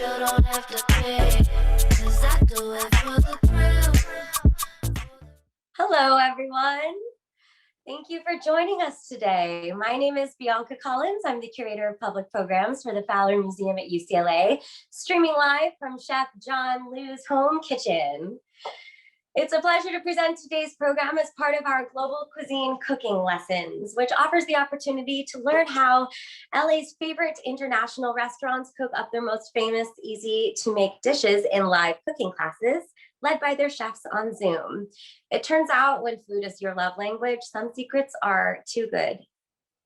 you don't have to pay, 'cause I do it for the thrill. Hello, everyone. Thank you for joining us today. My name is Bianca Collins. I'm the curator of public programs for the Fowler Museum at UCLA, streaming live from Chef John Liu's home kitchen. It's a pleasure to present today's program as part of our Global Cuisine Cooking Lessons, which offers the opportunity to learn how LA's favorite international restaurants cook up their most famous, easy-to-make dishes in live cooking classes led by their chefs on Zoom. It turns out when food is your love language, some secrets are too good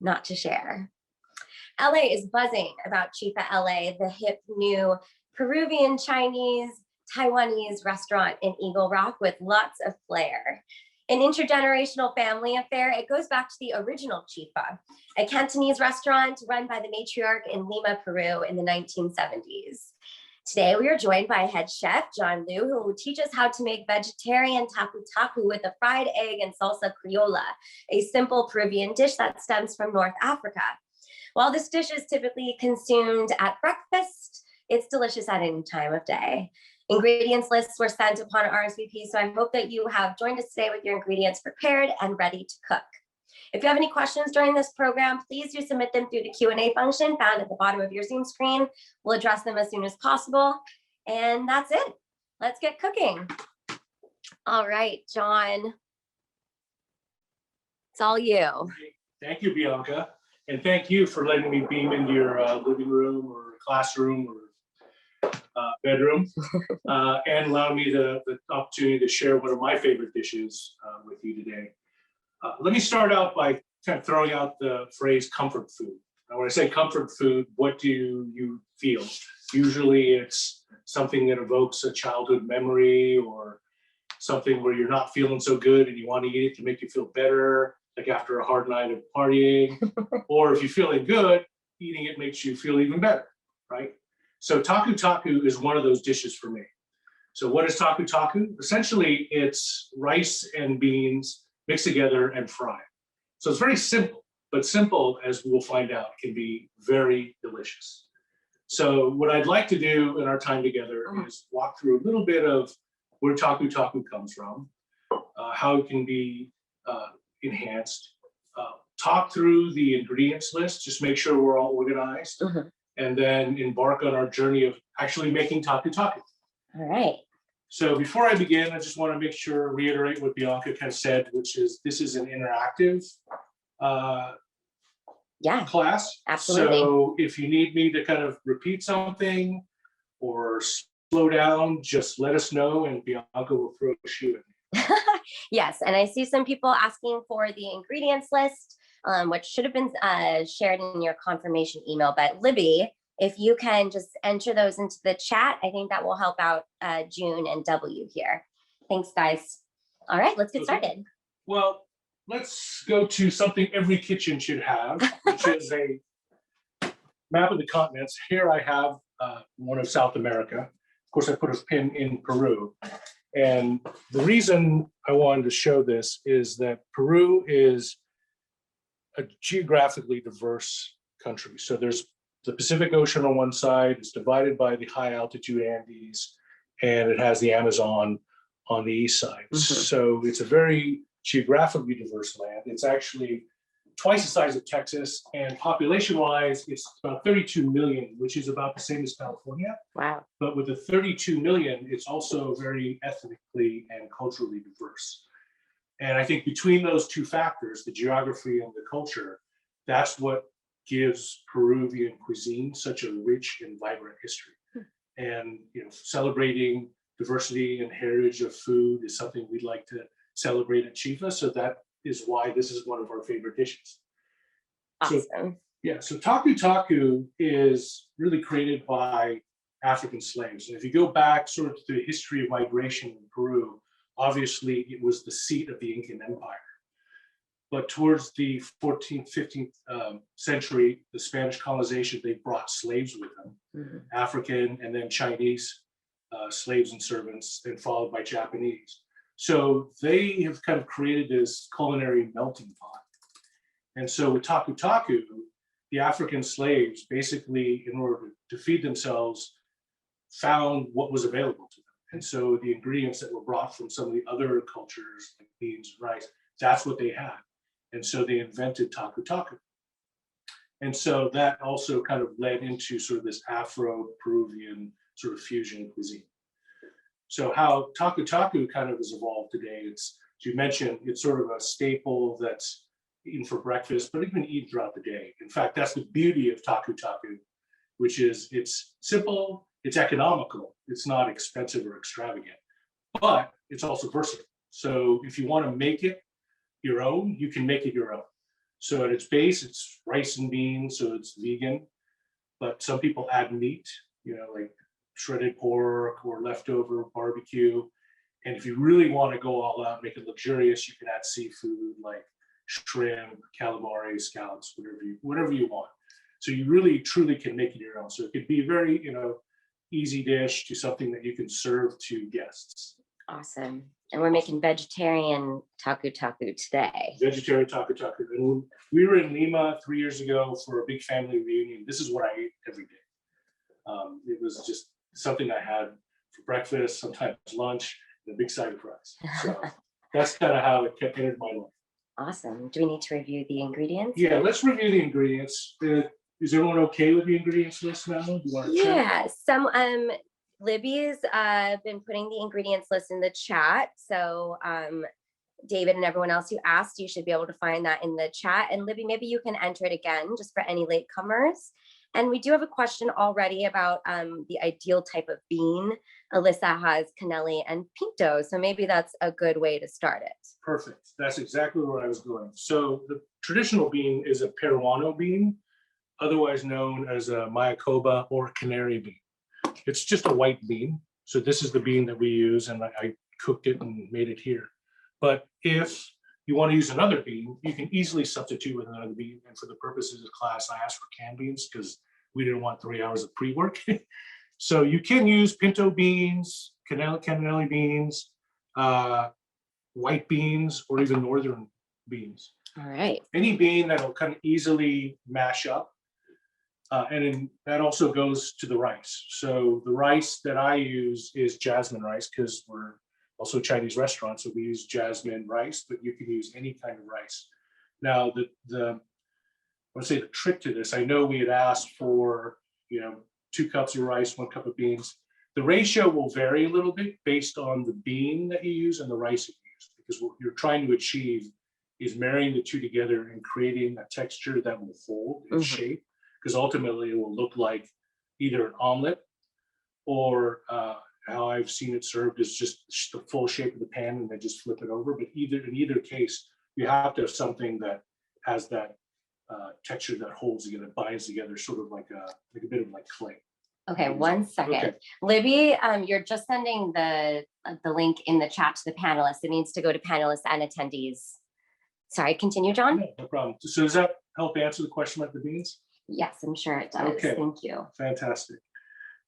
not to share. LA is buzzing about Chifa LA, the hip new Peruvian, Chinese, Taiwanese restaurant in Eagle Rock with lots of flair. An intergenerational family affair, it goes back to the original Chifa, a Cantonese restaurant run by the matriarch in Lima, Peru in the 1970s. Today, we are joined by head chef John Liu, who will teach us how to make vegetarian tacu tacu with a fried egg and salsa criolla, a simple Peruvian dish that stems from North Africa. While this dish is typically consumed at breakfast, it's delicious at any time of day. Ingredients lists were sent upon RSVP, so I hope that you have joined us today with your ingredients prepared and ready to cook. If you have any questions during this program, please do submit them through the Q&A function found at the bottom of your Zoom screen. We'll address them as soon as possible. And that's it. Let's get cooking. All right, John. It's all you. Thank you, Bianca. And thank you for letting me beam into your living room or classroom or bedroom and allow me the opportunity to share one of my favorite dishes with you today. Let me start out by kind of throwing out the phrase comfort food. Now, when I say comfort food, what do you feel? Usually it's something that evokes a childhood memory or something where you're not feeling so good and you want to eat it to make you feel better, like after a hard night of partying. Or if you're feeling good, eating it makes you feel even better, right? So Tacu Tacu is one of those dishes for me. So what is Tacu Tacu? Essentially, it's rice and beans mixed together and fried. So it's very simple, but simple, as we'll find out, can be very delicious. So what I'd like to do in our time together is walk through a little bit of where Tacu Tacu comes from, how it can be enhanced, talk through the ingredients list, just make sure we're all organized, and then embark on our journey of actually making Tacu Tacu. All right. So before I begin, I just want to make sure, reiterate what Bianca kind of said, which is this is an interactive class. Absolutely. So if you need me to kind of repeat something or slow down, just let us know and Bianca will throw a shoe at me. Yes, and I see some people asking for the ingredients list, which should have been shared in your confirmation email, but Libby, if you can just enter those into the chat, I think that will help out June and W here. Thanks, guys. All right, let's get started. Well, let's go to something every kitchen should have, which is a map of the continents. Here I have one of South America. Of course, I put a pin in Peru. And the reason I wanted to show this is that Peru is a geographically diverse country. So there's the Pacific Ocean on one side, it's divided by the high altitude Andes, and it has the Amazon on the east side. So it's a very geographically diverse land. It's actually twice the size of Texas, and population-wise, it's about 32 million, which is about the same as California. Wow. But with the 32 million, it's also very ethnically and culturally diverse. And I think between those two factors, the geography and the culture, that's what gives Peruvian cuisine such a rich and vibrant history. And celebrating diversity and heritage of food is something we'd like to celebrate at Chifa. So that is why this is one of our favorite dishes. Awesome. So Tacu Tacu is really created by African slaves. And if you go back sort of to the history of migration in Peru, obviously it was the seat of the Incan Empire. But towards the 14th, 15th century, the Spanish colonization, they brought slaves with them, African and then Chinese slaves and servants, and followed by Japanese. So they have kind of created this culinary melting pot. And so with Tacu Tacu, the African slaves basically, in order to feed themselves, found what was available to them. And so the ingredients that were brought from some of the other cultures, like beans and rice, that's what they had. And so they invented Tacu Tacu. And so that also kind of led into sort of this Afro-Peruvian sort of fusion cuisine. So how Tacu Tacu kind of has evolved today, it's, as you mentioned, it's sort of a staple that's eaten for breakfast, but even eaten throughout the day. In fact, that's the beauty of Tacu Tacu, which is it's simple, it's economical, it's not expensive or extravagant, but it's also versatile. So if you want to make it your own, you can make it your own. So at its base, it's rice and beans, so it's vegan, but some people add meat, like shredded pork or leftover barbecue. And if you really want to go all out, make it luxurious, you can add seafood like shrimp, calamari, scallops, whatever you want. So you really truly can make it your own. So it could be a very, easy dish to something that you can serve to guests. Awesome. And we're making vegetarian Tacu Tacu today. Vegetarian Tacu Tacu. And when we were in Lima 3 years ago for a big family reunion, this is what I ate every day. It was just something I had for breakfast, sometimes lunch, and a big side of fries. So that's kind of how it entered my life. Awesome. Do we need to review the ingredients? Yeah, let's review the ingredients. Is everyone okay with the ingredients list now? Do you want to check? Yeah, Libby's been putting the ingredients list in the chat. So David and everyone else who asked, you should be able to find that in the chat. And Libby, maybe you can enter it again just for any latecomers. And we do have a question already about the ideal type of bean. Alyssa has cannelli and pinto, so maybe that's a good way to start it. Perfect. That's exactly where I was going. So the traditional bean is a Peruano bean, otherwise known as a mayacoba or canary bean. It's just a white bean. So this is the bean that we use, and I cooked it and made it here. But if you want to use another bean, you can easily substitute with another bean. And for the purposes of class, I asked for canned beans because we didn't want 3 hours of pre-work. So you can use pinto beans, cannelli beans, white beans, or even northern beans. All right. Any bean that'll kind of easily mash up. And then that also goes to the rice. So the rice that I use is jasmine rice because we're also a Chinese restaurant, so we use jasmine rice, but you can use any kind of rice. Now, I want to say the trick to this, I know we had asked for, 2 cups of rice, 1 cup of beans. The ratio will vary a little bit based on the bean that you use and the rice you use, because what you're trying to achieve is marrying the two together and creating a texture that will hold its shape, because ultimately it will look like either an omelet or how I've seen it served is just the full shape of the pan and then just flip it over. But in either case, you have to have something that has that texture that holds together, binds together, sort of like a bit of like clay. Okay, 1 second. Okay. Libby, you're just sending the link in the chat to the panelists. It needs to go to panelists and attendees. Sorry, continue, John. No problem. So does that help answer the question about the beans? Yes, I'm sure it does. Okay. Thank you. Fantastic.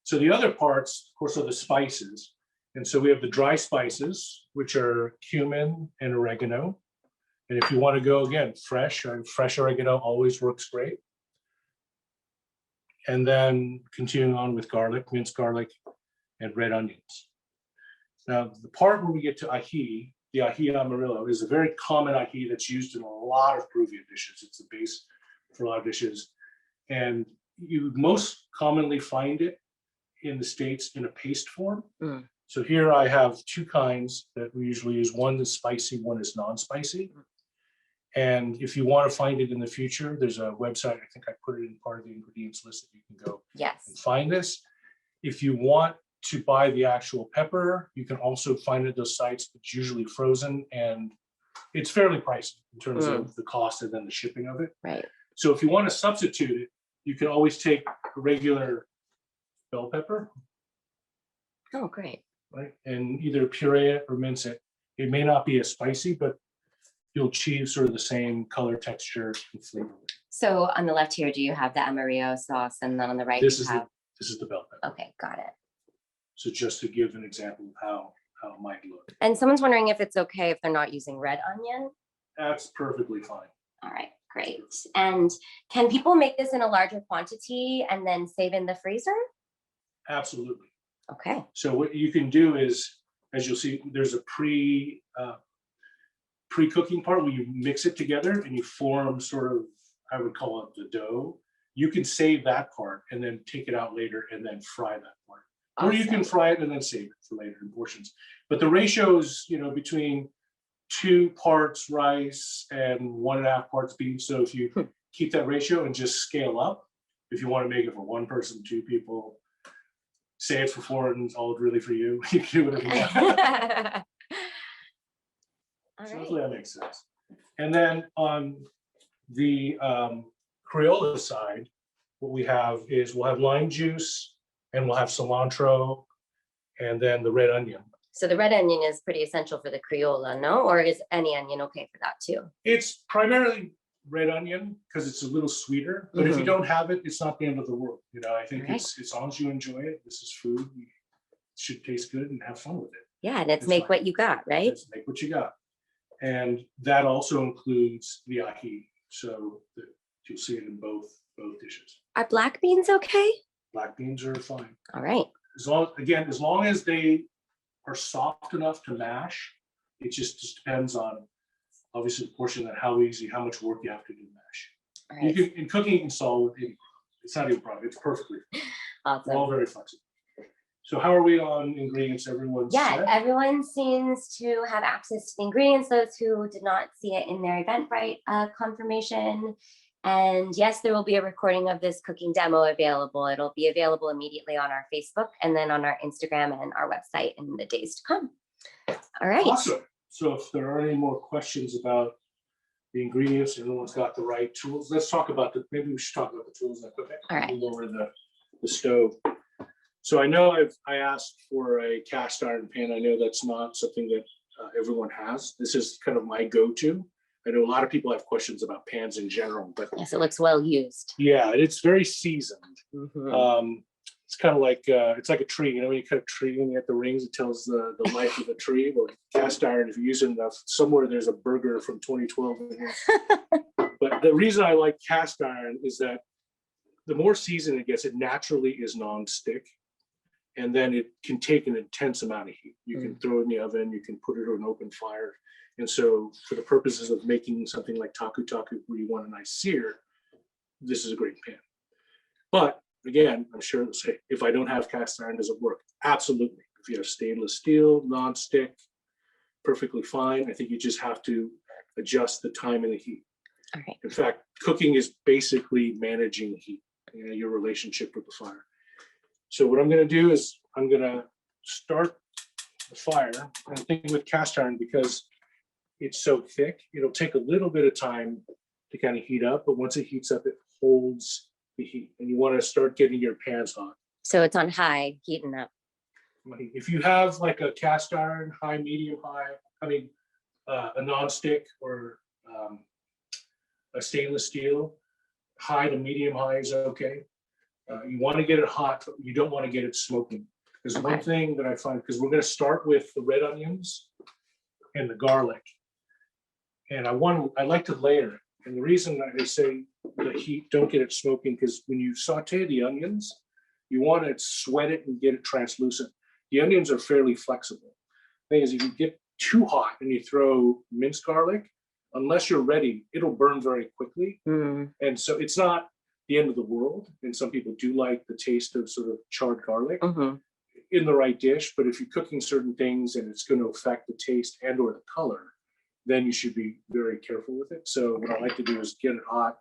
So the other parts, of course, are the spices. And so we have the dry spices, which are cumin and oregano. And if you want to go, again, fresh oregano always works great. And then continuing on with garlic, minced garlic, and red onions. Now, the part where we get to ají, the ají amarillo, is a very common ají that's used in a lot of Peruvian dishes. It's the base for a lot of dishes. And you most commonly find it in the States in a paste form. So here I have 2 kinds that we usually use. One is spicy, one is non-spicy. And if you want to find it in the future, there's a website, I think I put it in part of the ingredients list that you can go and find this. If you want to buy the actual pepper, you can also find it at those sites. It's usually frozen and it's fairly pricey in terms of the cost and then the shipping of it. Right. So if you want to substitute it, you can always take a regular bell pepper. Oh, great. Right. And either puree it or mince it. It may not be as spicy, but you'll achieve sort of the same color, texture, and flavor. So on the left here, do you have the amarillo sauce? And then on the right, This you is have... this is the bell pepper. Okay, got it. So just to give an example of how it might look. And someone's wondering if it's okay if they're not using red onion. That's perfectly fine. All right, great. And can people make this in a larger quantity and then save in the freezer? Absolutely. Okay. So what you can do is, as you'll see, there's a pre-cooking part where you mix it together and you form sort of, I would call it the dough. You can save that part and then take it out later and then fry that part. Or you can fry it and then save it for later in portions. But the ratio is, between 2 parts rice and 1.5 parts beef. So if you keep that ratio and just scale up, if you want to make it for 1 person, 2 people, say it for 4 and it's all really for you. You can do whatever you want. All So right. hopefully that makes sense. And then on the criolla side, what we have is we'll have lime juice and we'll have cilantro and then the red onion. So the red onion is pretty essential for the criolla, no? Or is any onion okay for that too? It's primarily red onion because it's a little sweeter, but if you don't have it, it's not the end of the world. I think it's as long as you enjoy it, this is food. It should taste good and have fun with it. Yeah, and it's It's make fine. what you got, right? Just make what you got. And that also includes the ají. So you'll see it in both dishes. Are black beans okay? Black beans are fine. All right. As long as they are soft enough to mash, it just depends on obviously the portion and how much work you have to do mash. All right. In cooking, you can solve it. It's not even a problem. It's perfectly. Awesome. We're all very flexible. So how are we on ingredients? Everyone's Yeah, set? everyone seems to have access to the ingredients, those who did not see it in their Eventbrite confirmation. And yes, there will be a recording of this cooking demo available. It'll be available immediately on our Facebook and then on our Instagram and our website in the days to come. All right. Awesome. So if there are any more questions about the ingredients, everyone's got the right tools. Let's talk about maybe we should talk about the tools and equipment. All right. Lower the stove. So I know I asked for a cast iron pan. I know that's not something that everyone has. This is kind of my go-to. I know a lot of people have questions about pans in general, but Yes, it looks well used. yeah, it's very seasoned. It's kind of like it's like a tree. When you cut a tree and you get the rings, it tells the life of the tree. Well, cast iron, if you use it enough, somewhere there's a burger from 2012 in here. But the reason I like cast iron is that the more seasoned it gets, it naturally is non-stick. And then it can take an intense amount of heat. You can throw it in the oven, you can put it on an open fire. And so for the purposes of making something like Tacu Tacu, where you want a nice sear, this is a great pan. But again, I'm sure they'll say, if I don't have cast iron, does it work? Absolutely. If you have stainless steel, non-stick, perfectly fine. I think you just have to adjust the time and the heat. All right. In fact, cooking is basically managing heat, your relationship with the fire. So what I'm going to do is I'm going to start the fire. And I think with cast iron, because it's so thick, it'll take a little bit of time to kind of heat up. But once it heats up, it holds the heat. And you want to start getting your pans hot. So it's on high, heating up. If you have like a cast iron, high, medium, high, a non-stick or a stainless steel, high to medium high is okay. You want to get it hot, but you don't want to get it smoking. There's one thing that I find, because we're going to start with the red onions and the garlic. And I like to layer it. And the reason I say the heat, don't get it smoking, because when you saute the onions, you want to sweat it and get it translucent. The onions are fairly flexible. The thing is, if you get too hot and you throw minced garlic, unless you're ready, it'll burn very quickly. And so it's not the end of the world. And some people do like the taste of sort of charred garlic in the right dish. But if you're cooking certain things and it's going to affect the taste and or the color, then you should be very careful with it. So what I like to do is get it hot,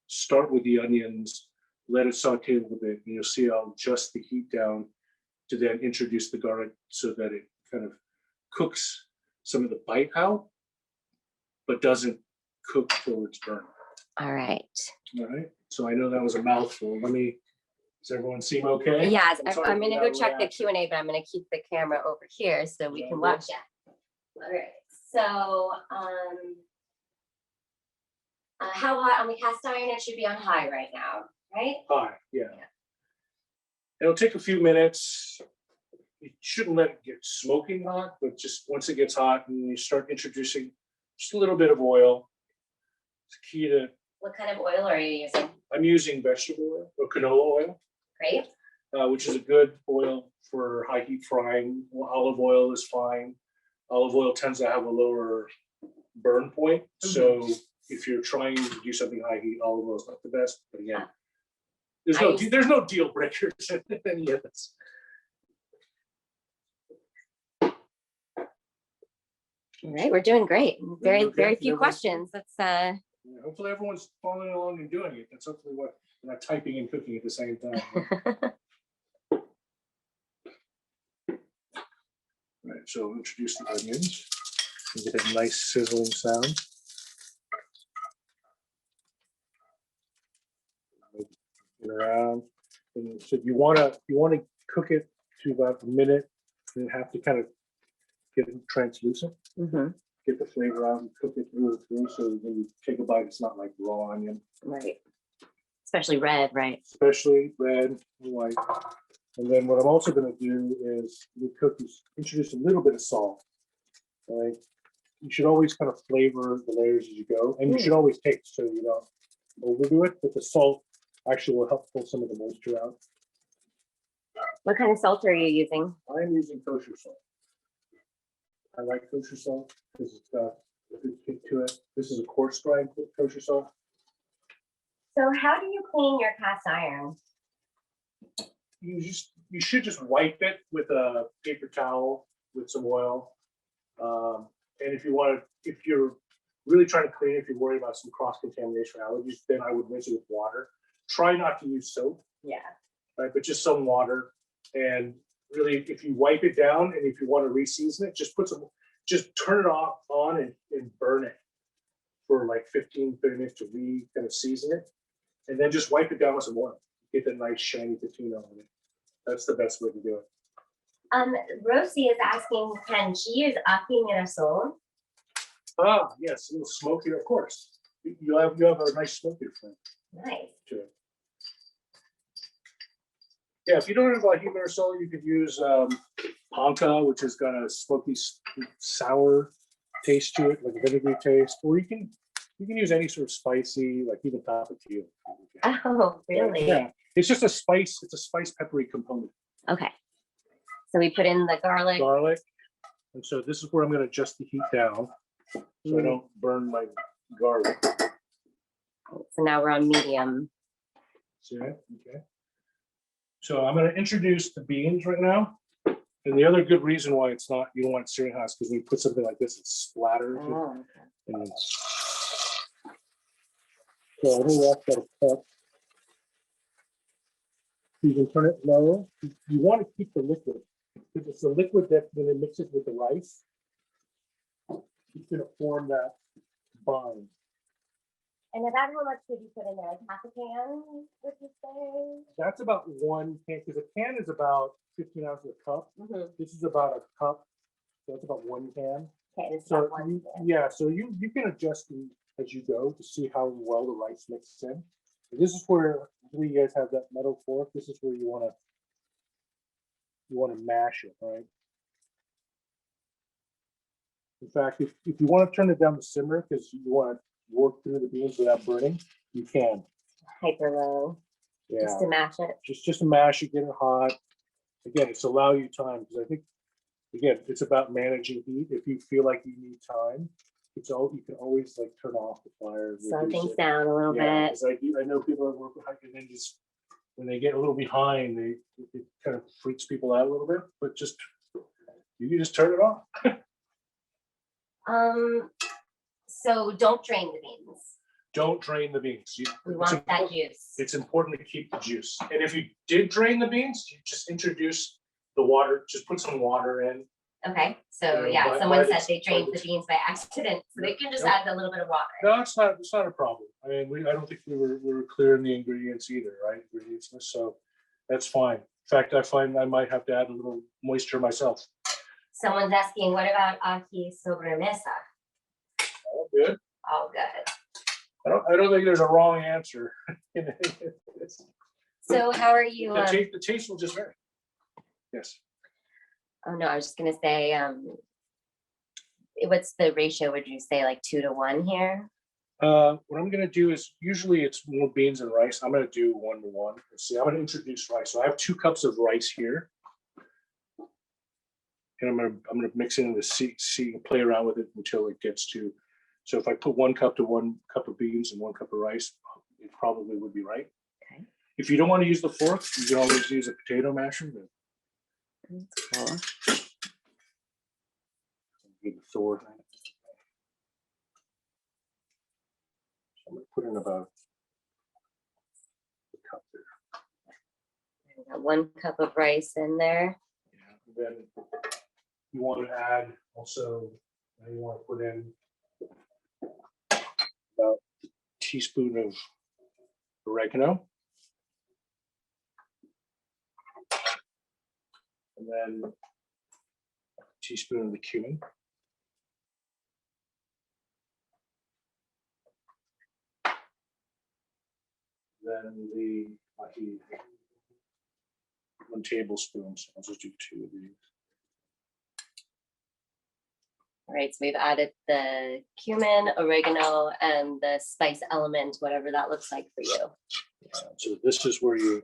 start with the onions, let it saute a little bit, and you'll see I'll adjust the heat down to then introduce the garlic so that it kind of cooks some of the bite out, but doesn't cook till it's burnt. All right. All right. So I know that was a mouthful. Does everyone seem okay? Yes, sorry I'm gonna for go that check the reaction. Q&A, but I'm gonna keep the camera over here so we Yeah, can watch yes. it. All right. So, how hot on the cast iron? It should be on high right now, right? High, yeah. It'll take a few minutes. You shouldn't let it get smoking hot, but just once it gets hot and you start introducing just a little bit of oil. It's key to, What kind of oil are you using? I'm using vegetable oil or canola oil. Great. which is a good oil for high heat frying. Olive oil is fine. Olive oil tends to have a lower burn point. So if you're trying to do something high heat, olive oil is not the best. But again, there's no deal breakers in any of this. All right, we're doing great. Very few questions. That's Yeah, hopefully everyone's following along and doing it. That's hopefully what we're not typing and cooking at the same time. Right, so I'll introduce the onions and get a nice sizzling sound. Get around, and so you want to cook it to about a minute, and have to kind of get it translucent. Get the flavor out and cook it through and through, so when you take a bite, it's not like raw onion. Right. Especially red, right? Especially red and white. And then what I'm also going to do is introduce a little bit of salt. Right. You should always kind of flavor the layers as you go, and you should always taste so you don't overdo it. But the salt actually will help pull some of the moisture out. What kind of salt are you using? I'm using kosher salt. I like kosher salt because it's got a good kick to it. This is a coarse grind kosher salt. So how do you clean your cast iron? You should just wipe it with a paper towel with some oil. And if you're really trying to clean it, if you're worried about some cross-contamination or allergies, then I would rinse it with water. Try not to use soap. Yeah. Right, but just some water. And really, if you wipe it down and if you want to re-season it, just turn it on and burn it for like 15, 30 minutes to kind of season it. And then just wipe it down with some oil. Get that nice shiny patina on it. That's the best way to do it. Rosie is asking, can she use ají mirasol? Ah, yes, a little smokier, of course. You have a nice smokier flavor. Nice. To it. Yeah, if you don't have ají mirasol, you could use panca, which has got a smoky, sour taste to it, like a vinegary taste. Or you can use any sort of spicy, like even Tacu Tacu. Oh, really? Yeah, it's just a spice. It's a spice peppery component. Okay. So we put in the garlic. Garlic, and so this is where I'm going to adjust the heat down, so I don't burn my garlic. So now we're on medium. See that? Okay. So I'm going to introduce the beans right now. And the other good reason why you don't want it searing hot is because when you put something like this, it splatters. Oh, okay. And so I think that's got to cut. You can turn it low. You want to keep the liquid because it's the liquid that when it mixes with the rice, it's going to form that bind. And about how much did you put in there? Like half a can, would you say? That's about 1 can, because a can is about 15 ounces a cup. This is about a cup, so that's about 1 can. Okay, this is So about 1 can. yeah, so you can adjust as you go to see how well the rice mixes in. And this is where you guys have that metal fork. This is where you want to mash it, right? In fact, if you want to turn it down to simmer because you want to work through the beans without burning, you can. Hyper low. Yeah. Just to mash it. Just to mash it, get it hot. Again, it's allow you time because I think again it's about managing heat. If you feel like you need time, you can always like turn off the fire. Slow things down a little Yeah, bit. I know people that work with and then just when they get a little behind, it kind of freaks people out a little bit. But you can just turn it off. So don't drain the beans. Don't drain the beans. We want that juice. It's important to keep the juice. And if you did drain the beans, you just introduce the water. Just put some water in. Okay, so yeah, someone said they drained the beans by accident, so they can just add a little bit of water. No, it's not a problem. I mean, I don't think we were clear in the ingredients either, right? Ingredients list, so that's fine. In fact, I find I might have to add a little moisture myself. Someone's asking, what about ají sobremesa? All good. All good. I don't think there's a wrong answer. So how are you? The taste will just vary. Yes. Oh no, I was just gonna say, what's the ratio? Would you say like 2 to 1 here? What I'm gonna do is, usually it's more beans and rice. I'm gonna do 1-to-1. Let's see, I'm gonna introduce rice. So I have 2 cups of rice here. And I'm gonna mix it in the see play around with it until it gets to. So if I put 1 cup to 1 cup of beans and 1 cup of rice, it probably would be right. Okay. If you don't want to use the fork, you can always use a potato masher. But Cool. give the Thor. So I'm gonna put in about a cup there. We got 1 cup of rice in there. Yeah. And then you want to add also. Now you want to put in about a teaspoon of oregano. And then a teaspoon of the cumin. Then the 1 tablespoon. So I'll just do 2 of these. All right, so we've added the cumin, oregano, and the spice element, whatever that looks like for you. So this is where you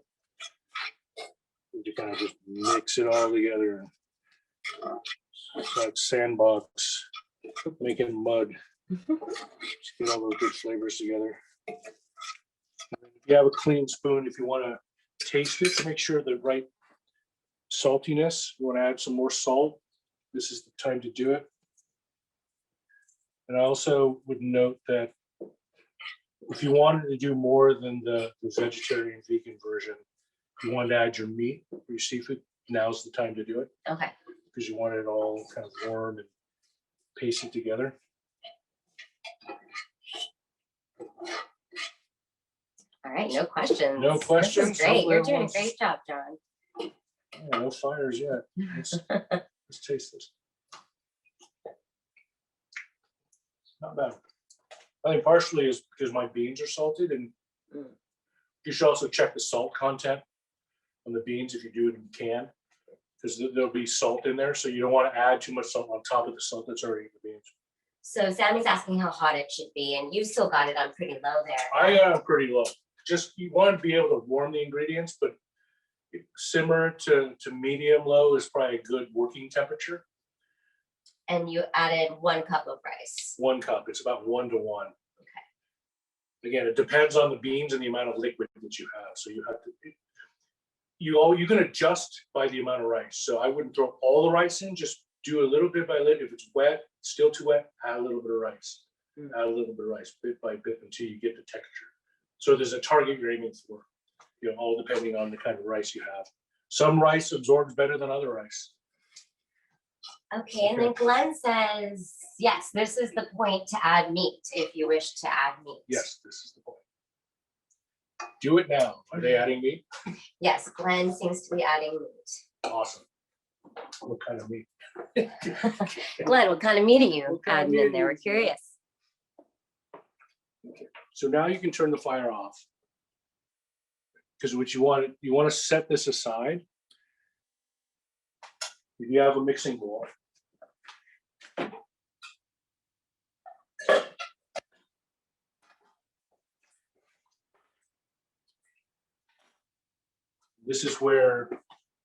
kind of just mix it all together. It's like sandbox, making mud. Just get all those good flavors together. If you have a clean spoon, if you want to taste it, make sure the right saltiness. You want to add some more salt. This is the time to do it. And I also would note that if you wanted to do more than the vegetarian vegan version, you wanted to add your meat or your seafood, now's the time to do it. Okay. Because you want it all kind of warm and pasted together. All right, no questions. No questions? This is great. You're doing a Everyone's- great job, John. Yeah, no fires yet. Let's taste this. Not bad. I think partially is because my beans are salted, and you should also check the salt content on the beans if you do it in can, because there'll be salt in there. So you don't want to add too much salt on top of the salt that's already in the beans. So Sammy's asking how hot it should be, and you still got it on pretty low there. I am pretty low. Just you want to be able to warm the ingredients, but simmer to medium low is probably a good working temperature. And you added 1 cup of rice. 1 cup. It's about 1-to-1. Okay. Again, it depends on the beans and the amount of liquid that you have. So you have to. You can adjust by the amount of rice. So I wouldn't throw all the rice in. Just do a little bit by little. If it's wet, still too wet, add a little bit of rice. Add a little bit of rice, bit by bit, until you get the texture. So there's a target you're aiming for. You know, all depending on the kind of rice you have. Some rice absorbs better than other rice. Okay, and then Glenn says, yes, this is the point to add meat if you wish to add meat. Yes, this is the point. Do it now. Are they adding meat? Yes, Glenn seems to be adding meat. Awesome. What kind of meat? Glenn, what kind of meat are you What kind of adding meat in there? are We're you- curious. So now you can turn the fire off. Because what you want to set this aside. If you have a mixing bowl. This is where,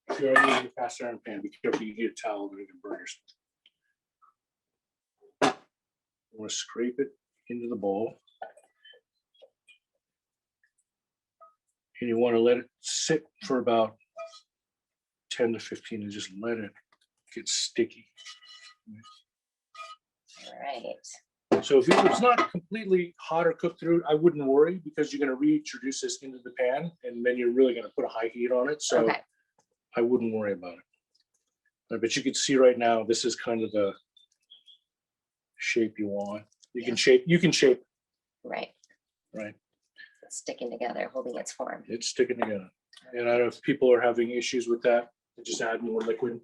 if you're already using a cast iron pan, be careful, you get a towel that you can burn yourself. You want to scrape it into the bowl. And you want to let it sit for about 10 to 15 and just let it get sticky. All right. So if it's not completely hot or cooked through, I wouldn't worry, because you're going to reintroduce this into the pan and then you're really going to put a high heat on it. So Okay. I wouldn't worry about it. But you can see right now, this is kind of the shape you want. You can shape, Right. right? It's sticking together, holding its form. It's sticking together. And I don't know if people are having issues with that, just add more liquid.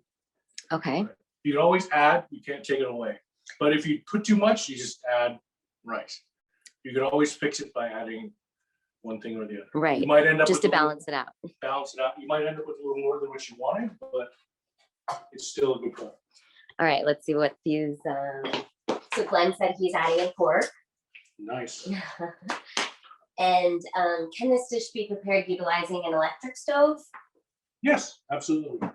Okay. You can always add, you can't take it away. But if you put too much, you just add rice. You can always fix it by adding one thing or the other. Right. You might end up Just with to a little- balance it out. balance it out. You might end up with a little more than what you wanted, but it's still a good product. All right, let's see what these, so Glenn said he's adding in pork. Nice. And can this dish be prepared utilizing an electric stove? Yes, absolutely.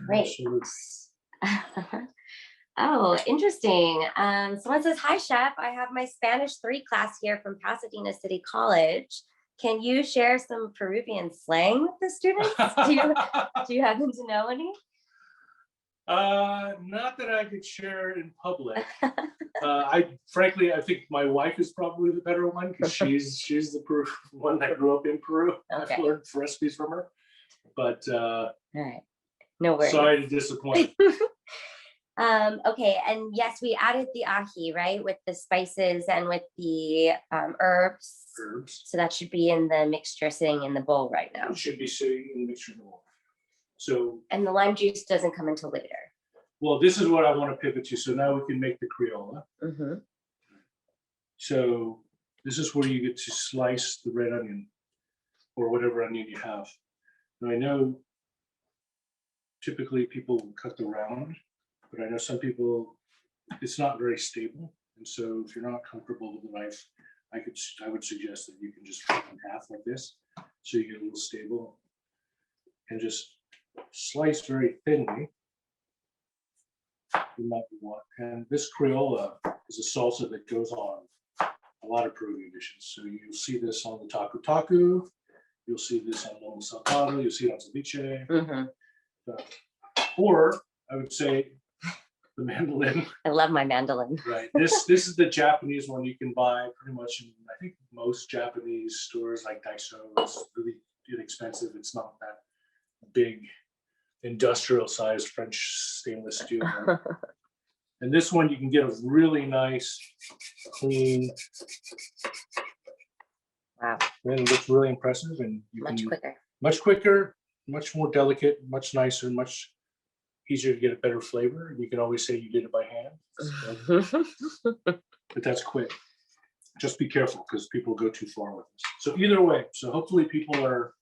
Great. Absolutely. Oh, interesting. Someone says, "Hi, chef. I have my Spanish 3 class here from Pasadena City College. Can you share some Peruvian slang with the students? Do you happen to know any?" Not that I could share in public. I think my wife is probably the better one because she's the one that grew up in Peru. Okay. I've learned recipes from her, but All right. No worries. sorry to disappoint. Okay, and yes, we added the ají, right, with the spices and with the herbs. So that should be in the mixture sitting in the bowl right now. It should be sitting in the mixture bowl. So, and the lime juice doesn't come until later. Well, this is what I want to pivot to. So now we can make the criolla. Mm-hmm. So this is where you get to slice the red onion or whatever onion you have. Now I know typically people cut the round, but I know some people, it's not very stable. And so if you're not comfortable with the knife, I would suggest that you can just cut in half like this. So you get a little stable and just slice very thinly. You might want. And this criolla is a salsa that goes on a lot of Peruvian dishes. So you'll see this on the Tacu Tacu. You'll see this on lomo saltado. You'll see it on ceviche. Mm-hmm. Or I would say the mandolin. I love my mandolin. Right. This is the Japanese one you can buy pretty much in, I think, most Japanese stores like Daiso. It's really inexpensive. It's not that big industrial sized French stainless steel. And this one you can get a really nice, clean. Wow. And it looks really impressive, and you much can quicker. Much quicker, much more delicate, much nicer, much easier to get a better flavor. You can always say you did it by hand, but that's quick. Just be careful because people go too far with this. So either way, so hopefully people are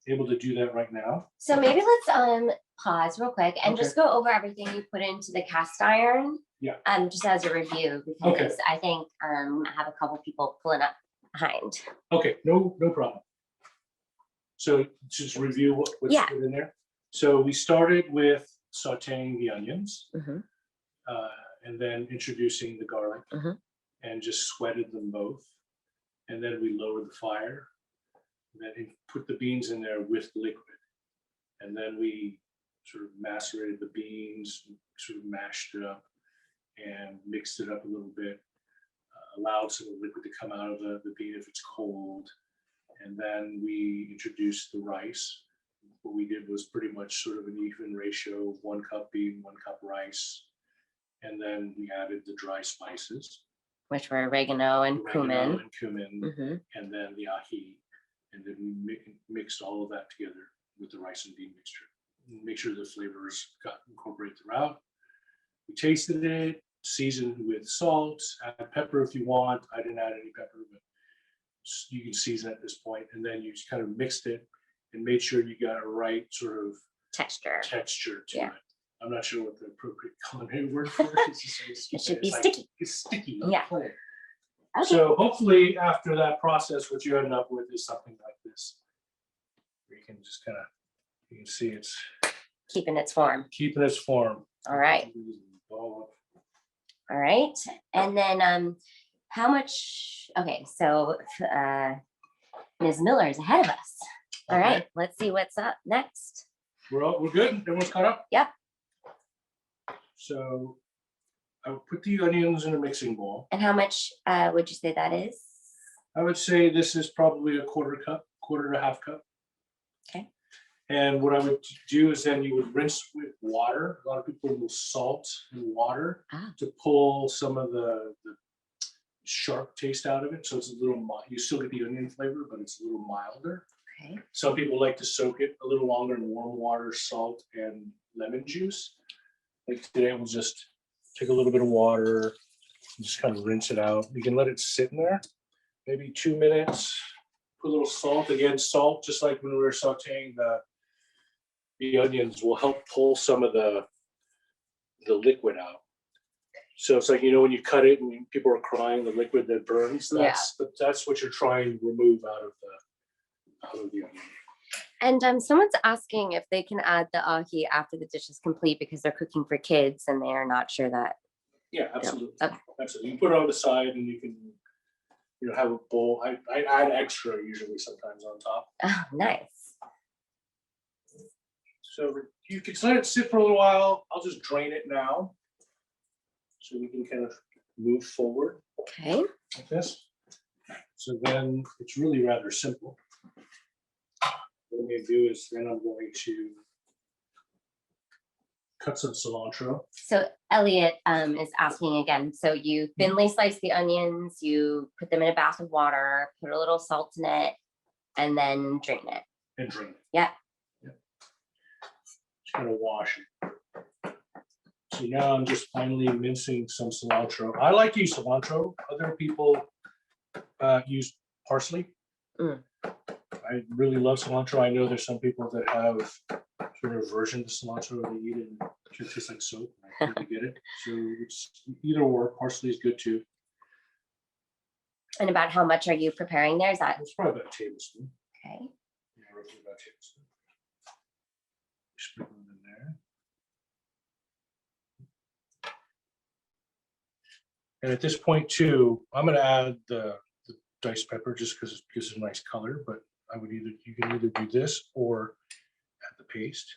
able to do that right now. So maybe let's pause real quick and Okay. just go over everything you put into the cast iron. Yeah. Just as a review, because Okay. I think I have a couple people pulling up behind. Okay, no problem. So just review what's put in there. So we started with sauteing the onions, and then introducing the garlic, and just sweated them both. And then we lowered the fire, and then put the beans in there with liquid. And then we sort of macerated the beans, sort of mashed it up and mixed it up a little bit, allowed some of the liquid to come out of the bean if it's cold. And then we introduced the rice. What we did was pretty much sort of an even ratio, 1 cup bean, 1 cup rice. And then we added the dry spices, which were oregano and cumin. And then the ají. And then we mixed all of that together with the rice and bean mixture. Make sure the flavors got incorporated throughout. We tasted it, seasoned with salt, add pepper if you want. I didn't add any pepper, but you can season at this point. And then you just kind of mixed it and made sure you got a right sort of texture to it. I'm not sure what the appropriate culinary word for it is. It should be sticky. It's sticky. Yeah. Okay. Okay. So hopefully after that process, what you end up with is something like this. Where you can just kind of, you can see it's keeping its form. Keeping its form. All right. All right. And then how much, okay, so Ms. Miller is ahead of us. All right, let's see what's up next. We're good? Everyone's caught up? Yep. So I would put the onions in a mixing bowl. And how much would you say that is? I would say this is probably a quarter to half cup. Okay. And what I would do is then you would rinse with water. A lot of people will salt in water to pull some of the sharp taste out of it. So it's a little mild. You still get the onion flavor, but it's a little milder. Okay. Some people like to soak it a little longer in warm water, salt, and lemon juice. Like today, we'll just take a little bit of water and just kind of rinse it out. You can let it sit in there, maybe 2 minutes. Put a little salt. Again, salt, just like when we were sauteing the onions, will help pull some of the liquid out. So it's like, when you cut it and people are crying, the liquid that burns, that's what you're trying to remove out of the onion. And someone's asking if they can add the ahi after the dish is complete because they're cooking for kids and they are not sure that. Yeah, absolutely. Okay. Absolutely. You put it on the side and you can, have a bowl. I add extra usually sometimes on top. Oh, nice. So you can let it sit for a little while. I'll just drain it now. So we can kind of move forward Okay. like this. So then it's really rather simple. What I'm going to do is then I'm going to cut some cilantro. So Elliot is asking again. So you thinly slice the onions, you put them in a bath of water, put a little salt in it, and then drain it. And drain it. Yeah. Just going to wash it. So now I'm just finally mincing some cilantro. I like to use cilantro. Other people use parsley. I really love cilantro. I know there's some people that have sort of aversion to cilantro. They eat it and it tastes like soap. I totally get it. So it's either or. Parsley is good too. And about how much are you preparing there? Is that It's probably about a tablespoon. okay? Yeah, roughly about a tablespoon. Sprinkle it in there. And at this point too, I'm going to add the diced pepper just because it gives it a nice color. But you can either do this or add the paste.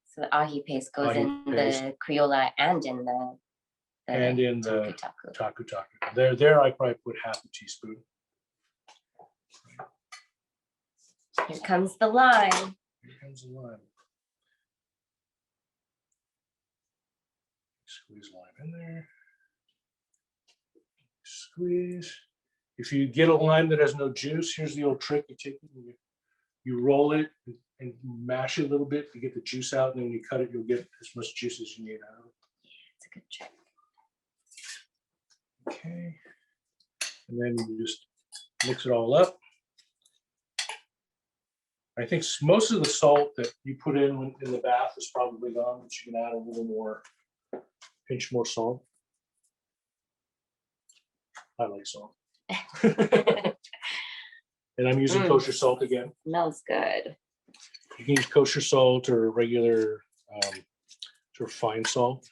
So the ahi paste goes Ahi in paste. the criolla and in the Tacu Takutaku. Tacu. There I probably put half a teaspoon. Here comes the lime. Here comes the lime. Squeeze lime in there. Squeeze. If you get a lime that has no juice, here's the old trick. You take it and you roll it and mash it a little bit to get the juice out. And then when you cut it, you'll get as much juice as you need out of it. It's a good trick. Okay. And then you just mix it all up. I think most of the salt that you put in the bath is probably gone, but you can add a little more, pinch more salt. I like salt. And I'm using kosher salt again. Smells good. You can use kosher salt or regular sort of fine salt.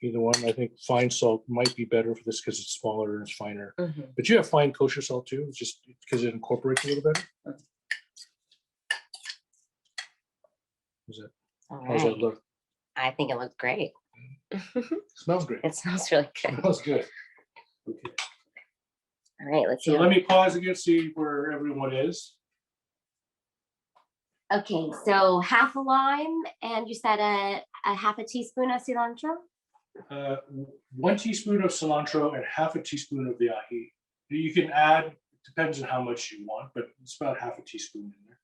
Either one. I think fine salt might be better for this because it's smaller and it's finer. But you have fine kosher salt too, just because it incorporates a little better. How's that look? I think it looks great. Smells great. It smells really good. Smells good. Okay. All right, let's see. So let me pause again, see where everyone is. Okay, so half a lime, and you said a half a teaspoon of cilantro? 1 teaspoon of cilantro and half a teaspoon of the ahi. You can add, depends on how much you want, but it's about half a teaspoon in there.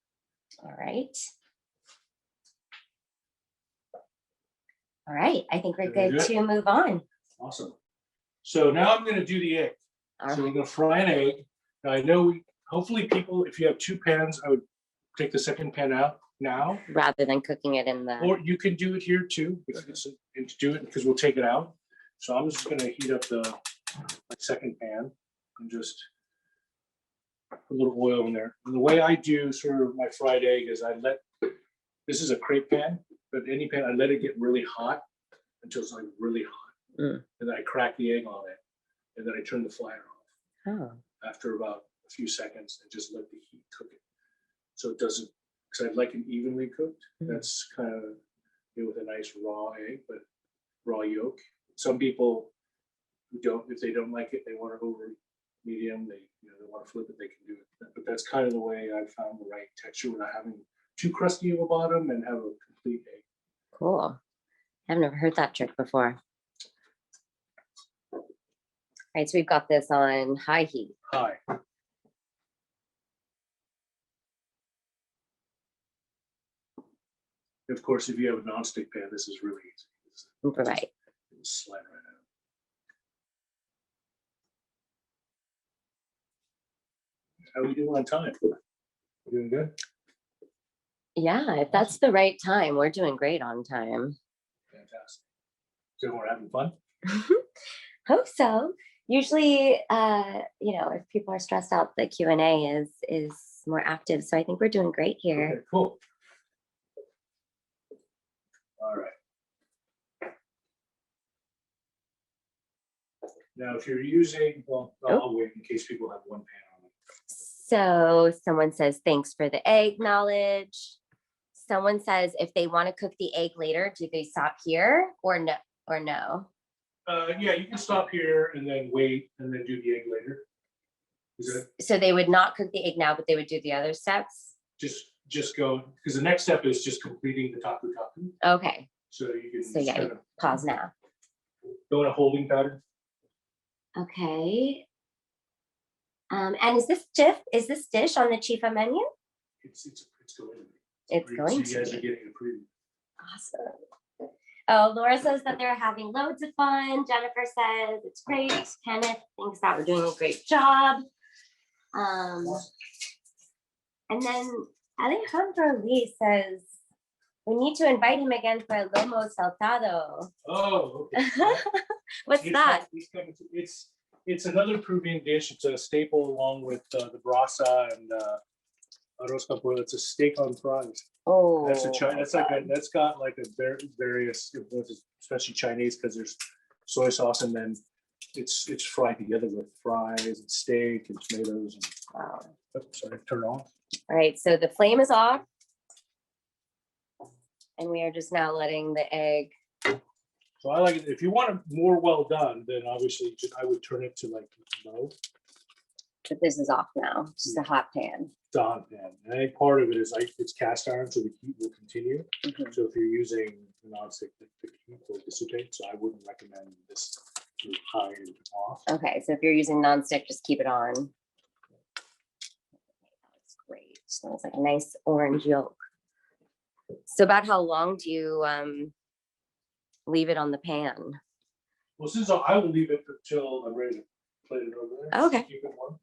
All right. All right, I think we're good to move on. Awesome. So now I'm going to do the egg. So we're going to fry an egg. Now I know hopefully people, if you have 2 pans, I would take the second pan out now. Rather than cooking it in the... Or you can do it here too, and do it because we'll take it out. So I'm just going to heat up my second pan and just put a little oil in there. And the way I do sort of my fried egg is this is a crepe pan, but any pan, I let it get really hot until it's like really hot. And then I crack the egg on it. And then I turn the fire off after about a few seconds and just let the heat cook it. So it doesn't, because I'd like it evenly cooked. That's kind of with a nice raw egg, but raw yolk. Some people who don't, if they don't like it, they want it over medium, they want to flip it, they can do it. But that's kind of the way I found the right texture without having too crusty of a bottom and have a complete egg. Cool. I've never heard that trick before. All right, so we've got this on high heat. High. Of course, if you have a nonstick pan, this is really easy. Right. It'll slide right out. How are we doing on time? Doing good? Yeah, if that's the right time, we're doing great on time. Fantastic. everyone having fun? Hope so. Usually, if people are stressed out, the Q&A is more active. So I think we're doing great here. Okay, cool. All right. Now, if you're using, well, I'll wait in case people have one pan on it. So someone says, thanks for the egg knowledge. Someone says, if they want to cook the egg later, do they stop here or no? Yeah, you can stop here and then wait and then do the egg later. Is it So they would not cook the egg now, but they would do the other steps? just go, because the next step is just completing the taku taku. Okay. So you can So yeah, kind you of pause now. go in a holding pattern. Okay. And is this dish on the Chifa menu? It's going to be. It's So going you to guys are be. getting a preview. Awesome. Oh, Laura says that they're having loads of fun. Jennifer says it's great. Kenneth thinks that we're doing a great job. And then Alejandro Lee says we need to invite him again for a lomo saltado. Oh, okay. What's that? It's another Peruvian dish. It's a staple along with the brasa and arroz con pollo. It's a steak on fries. Oh, That's got like a various influences, especially Chinese, because there's soy sauce and then it's fried together with fries and steak and tomatoes. And, wow. sorry, turn it off. All right, so the flame is off, and we are just now letting the egg. So I like it. If you want it more well done, then obviously I would turn it to like low. But this is off now. It's just a hot pan. Done, pan. And I think part of it is like it's cast iron, so the heat will continue. Mhm. So if you're using nonstick, the heat will dissipate. So I wouldn't recommend this to high and off. Okay, so if you're using nonstick, just keep it on. That's great. Smells like a nice orange yolk. So about how long do you leave it on the pan? Well, since I will leave it until I'm ready to plate it over there. Okay. Keep it warm.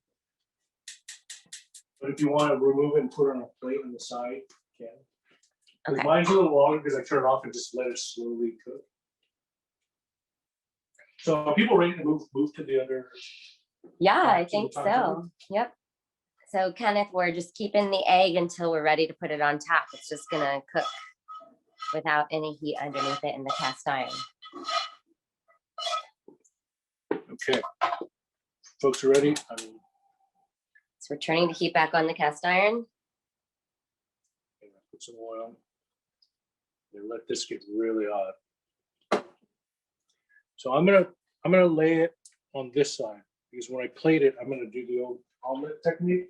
But if you want to remove it and put it on a plate on the side, you can. Okay. Mine's a little longer because I turn it off and just let it slowly cook. So are people ready to move to the other? Yeah, I to the think top so. Yep. So Kenneth, we're just keeping the egg until we're ready to put it on top. It's just gonna cook without any heat underneath it in the cast iron. Okay. Folks are ready? So we're turning the heat back on the cast iron. Put some oil. And let this get really hot. So I'm gonna lay it on this side because when I plate it, I'm gonna do the old omelet technique.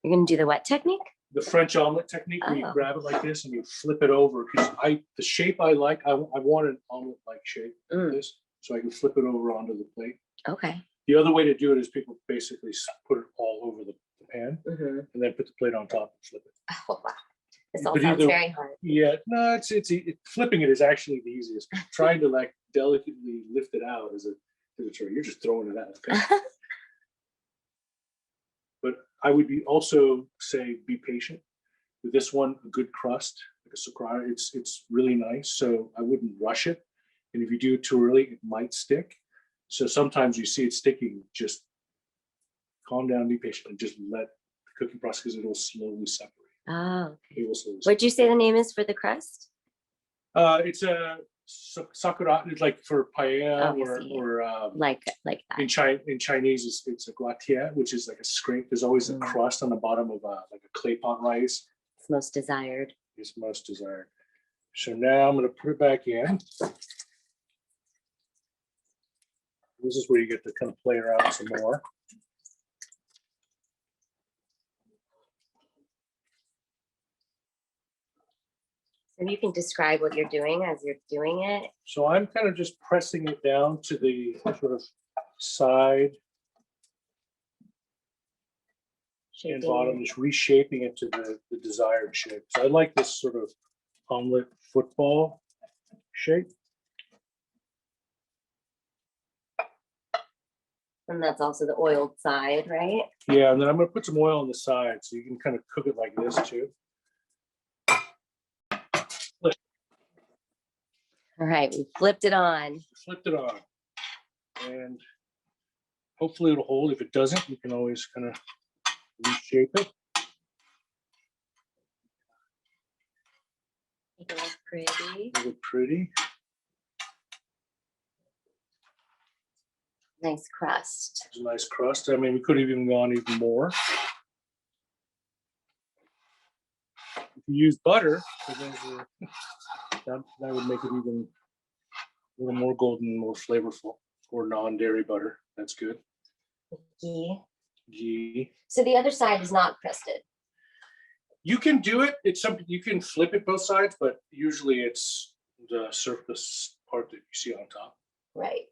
You're gonna do the what technique? The French omelet technique, where you Oh. grab it like this and you flip it over. Because the shape I like, I want an omelet-like shape like this, so I can flip it over onto the plate. Okay. The other way to do it is people basically put it all over the pan Mhm. and then put the plate on top and flip it. Oh, wow. This all But sounds either- very hard. Yeah, no, flipping it is actually the easiest. Trying to like delicately lift it out is a trick. You're just throwing it out. Okay? But I would also say be patient with this one. A good crust, like a sucrana, it's really nice. So I wouldn't rush it. And if you do it too early, it might stick. So sometimes you see it sticking. Just calm down, be patient, and just let the cooking process, because it will slowly separate. Oh, It will slowly separate. what'd you say the name is for the crust? It's a sakura. It's like for paella Oh, I see. or Like in that. Chinese it's a guatia, which is like a scrape. There's always a crust on the bottom of like a clay pot rice. It's most desired. Is most desired. So now I'm going to put it back in. This is where you get to kind of play around some more. So you can describe what you're doing as you're doing it. So I'm kind of just pressing it down to the sort of side and bottom, just reshaping it to the desired shape. So I like this sort of omelet football shape. And that's also the oiled side, right? Yeah, and then I'm going to put some oil on the side so you can kind of cook it like this too. All right, we flipped it on. Flipped it on. And hopefully it'll hold. If it doesn't, you can always kind of reshape it. Make it look pretty. Make it pretty. Nice crust. It's a nice crust. I mean, we could have even gone even more. If you use butter, that would make it even a little more golden, more flavorful. Or non-dairy butter. That's good. Ghee. Ghee. So the other side is not crusted. You can do it. It's something you can flip it both sides, but usually it's the surface part that you see on top. Right.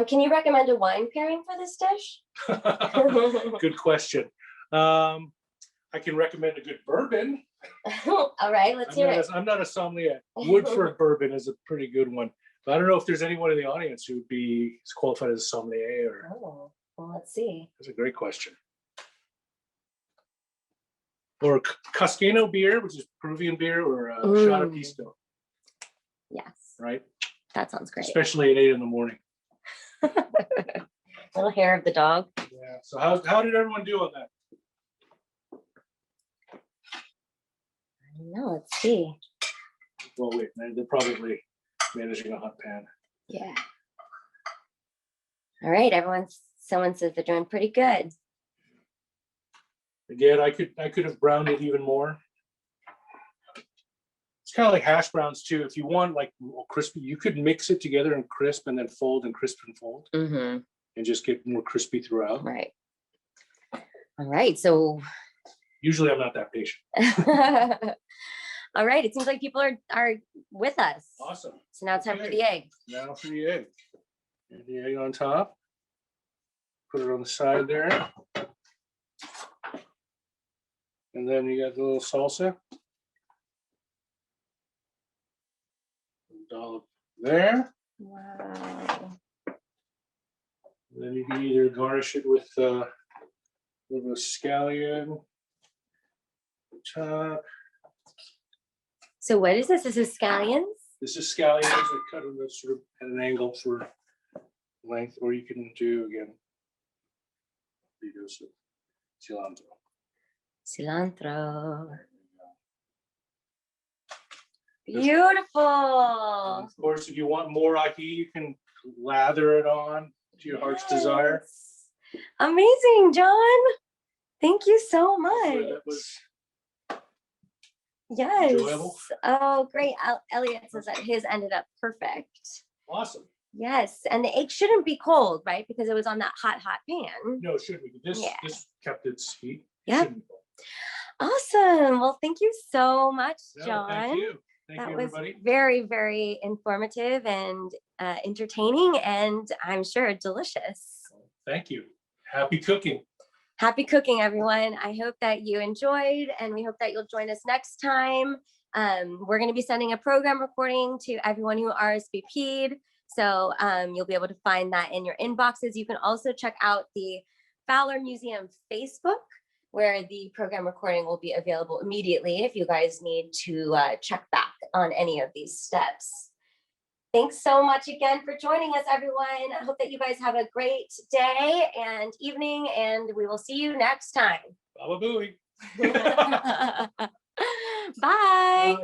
Can you recommend a wine pairing for this dish? Good question. I can recommend a good bourbon. All right, let's hear it. I'm not a sommelier. Woodford bourbon is a pretty good one. But I don't know if there's anyone in the audience who would be qualified as a sommelier. Or... Oh, well, let's see. That's a great question. Or Cascano beer, which is Peruvian beer, or a shot of pisco. Yes. Right? That sounds great. Especially at 8 in the morning. Little hair of the dog. Yeah. So how did everyone do on that? I don't know. Let's see. Well, wait, they're probably managing a hot pan. Yeah. All right, someone says they're doing pretty good. Again, I could have browned it even more. It's kind of like hash browns too. If you want like crispy, you could mix it together and crisp and then fold and crisp and fold and just get more crispy throughout. Right. All right, so usually I'm not that patient. All right, it seems like people are with us. Awesome. So now it's time for the egg. Now for the egg. And the egg on top. Put it on the side there. And then you got the little salsa. Dollop there. Wow. And then you can either garnish it with a little scallion. Top. So what is this? This is scallions? This is scallions that cut them sort of at an angle for length, or you can do again. Cilantro. Cilantro. Of Beautiful. course, if you want more ají, you can lather it on to your heart's desire. Amazing, John. Thank you so So much. that was Yes. enjoyable. Oh, great. Elliot says that his ended up perfect. Awesome. Yes. And the egg shouldn't be cold, right? Because it was on that hot pan. No, it shouldn't be. This kept its heat. Yeah. Awesome. Well, thank you so much, John. Thank you. Thank That you, was everybody. very, very informative and entertaining, and I'm sure delicious. Thank you. Happy cooking. Happy cooking, everyone. I hope that you enjoyed, and we hope that you'll join us next time. We're going to be sending a program recording to everyone who RSVP'd. So you'll be able to find that in your inboxes. You can also check out the Fowler Museum Facebook, where the program recording will be available immediately if you guys need to check back on any of these steps. Thanks so much again for joining us, everyone. I hope that you guys have a great day and evening, and we will see you next time. Baba Booey. Bye. Bye.